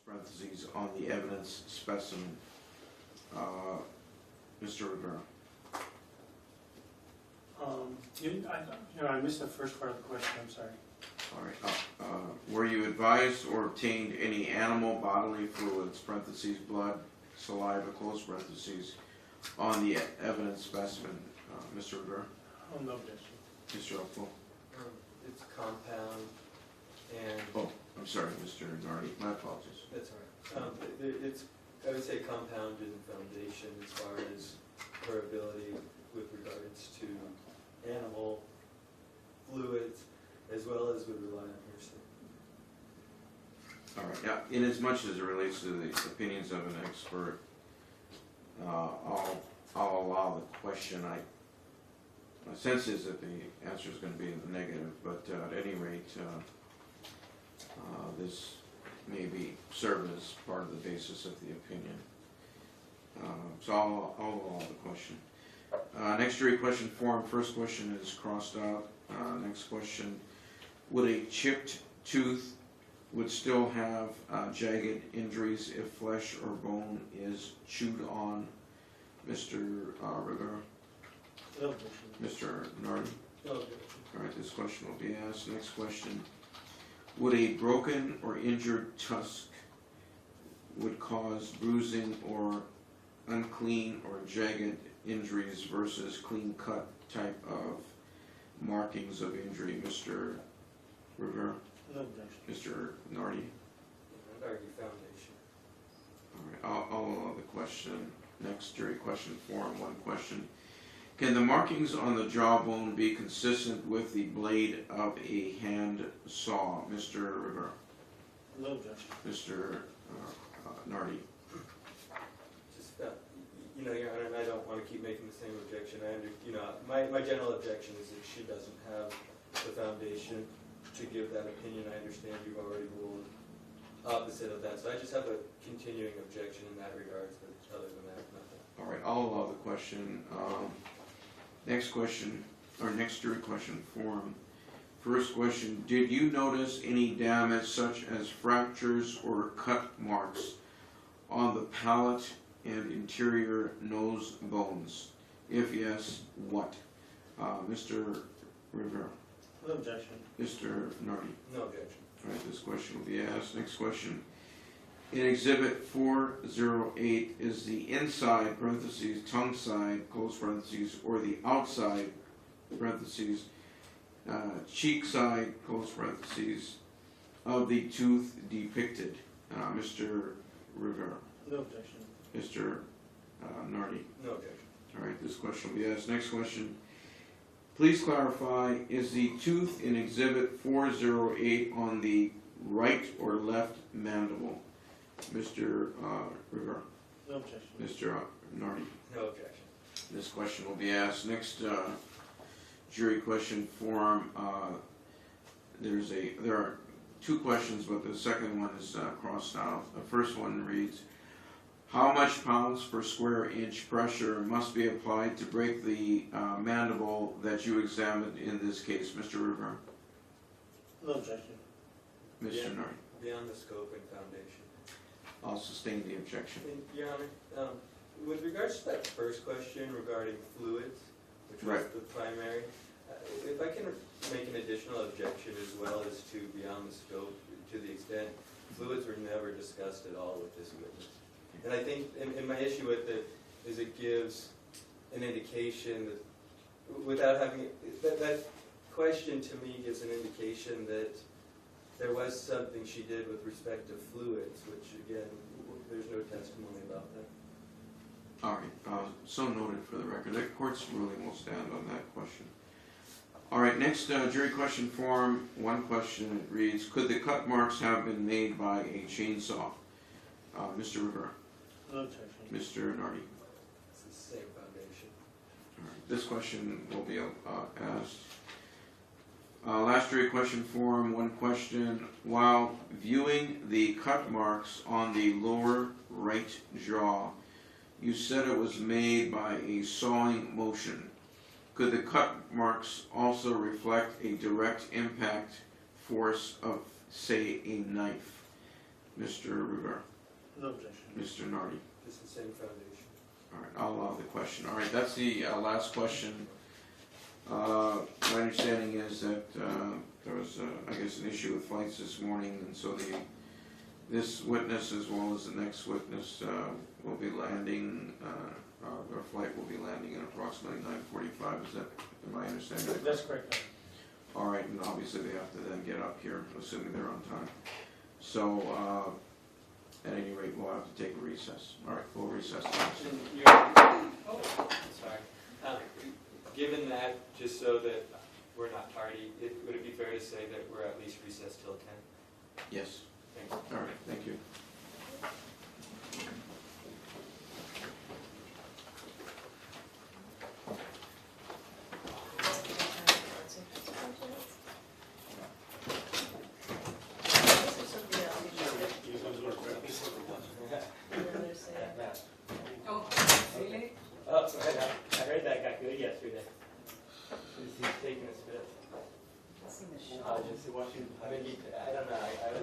parentheses, on the evidence specimen. Mr. Rivera. I missed the first part of the question, I'm sorry. All right. Were you advised or obtained any animal bodily fluids, parentheses, blood, saliva, close parentheses, on the evidence specimen? Mr. Rivera. Oh, no objection. Mr. Upwell. It's compound and... Oh, I'm sorry, Mr. Nardi. My apologies. That's all right. It's, I would say, compounded in foundation as far as her ability with regards to animal fluids, as well as would rely on hearsay. All right. Yeah. In as much as it relates to the opinions of an expert, I'll allow the question. My sense is that the answer is going to be in the negative, but at any rate, this may be serve as part of the basis of the opinion. So I'll allow the question. Next jury question form. First question is crossed out. Next question: would a chipped tooth would still have jagged injuries if flesh or bone is chewed on? Mr. Rivera. No objection. Mr. Nardi. No objection. All right, this question will be asked. Next question: would a broken or injured tusk would cause bruising or unclean or jagged injuries versus clean-cut type of markings of injury? Mr. Rivera. No objection. Mr. Nardi. I'd argue foundation. All right, I'll allow the question. Next jury question form, one question. Can the markings on the jawbone be consistent with the blade of a hand saw? Mr. Rivera. No objection. Mr. Nardi. Just, Your Honor, I don't want to keep making the same objection. My general objection is that she doesn't have the foundation to give that opinion. I understand you've already ruled opposite of that, so I just have a continuing objection in that regard, but other than that, nothing. All right, I'll allow the question. Next question, or next jury question form. First question: did you notice any damage such as fractures or cut marks on the palate and interior nose bones? If yes, what? Mr. Rivera. No objection. Mr. Nardi. No objection. All right, this question will be asked. Next question. In Exhibit 408, is the inside, parentheses, tongue side, close parentheses, or the outside, parentheses, cheek side, close parentheses, of the tooth depicted? Mr. Rivera. No objection. Mr. Nardi. No objection. All right, this question will be asked. Next question. Please clarify, is the tooth in Exhibit 408 on the right or left mandible? Mr. Rivera. No objection. Mr. Nardi. No objection. This question will be asked. Next jury question form. There are two questions, but the second one is crossed out. The first one reads: how much pounds per square inch pressure must be applied to break the mandible that you examined in this case? Mr. Rivera. No objection. Mr. Nardi. Beyond the scope and foundation. I'll sustain the objection. Your Honor, with regards to that first question regarding fluids, which was the primary, if I can make an additional objection as well as to beyond the scope, to the extent fluids were never discussed at all with this witness. And I think, and my issue with it is it gives an indication that, without having, that question to me gives an indication that there was something she did with respect to fluids, which again, there's no testimony about that. All right, so noted for the record. The court's ruling will stand on that question. All right, next jury question form, one question. It reads: could the cut marks have been made by a chainsaw? Mr. Rivera. No objection. Mr. Nardi. It's the same foundation. All right, this question will be asked. Last jury question form, one question. While viewing the cut marks on the lower right jaw, you said it was made by a sawing motion. Could the cut marks also reflect a direct impact force of, say, a knife? Mr. Rivera, No objection. Mr. Nardi. Just the same foundation. All right, I'll allow the question. All right, that's the last question. My understanding is that there was, I guess, an issue with flights this morning, and so this witness as well as the next witness will be landing, their flight will be landing at approximately 9:45. Is that, am I understanding? That's correct. All right, and obviously they have to then get up here, assuming they're on time. So, at any rate, we'll have to take a recess. All right, we'll recess. Sorry. Given that, just so that we're not tardy, would it be fair to say that we're at least recessed till 10? Yes. Thank you. All right, thank you. Oh, sorry, I heard that got good yesterday. He's taking a spit. I was just watching. I don't know. I was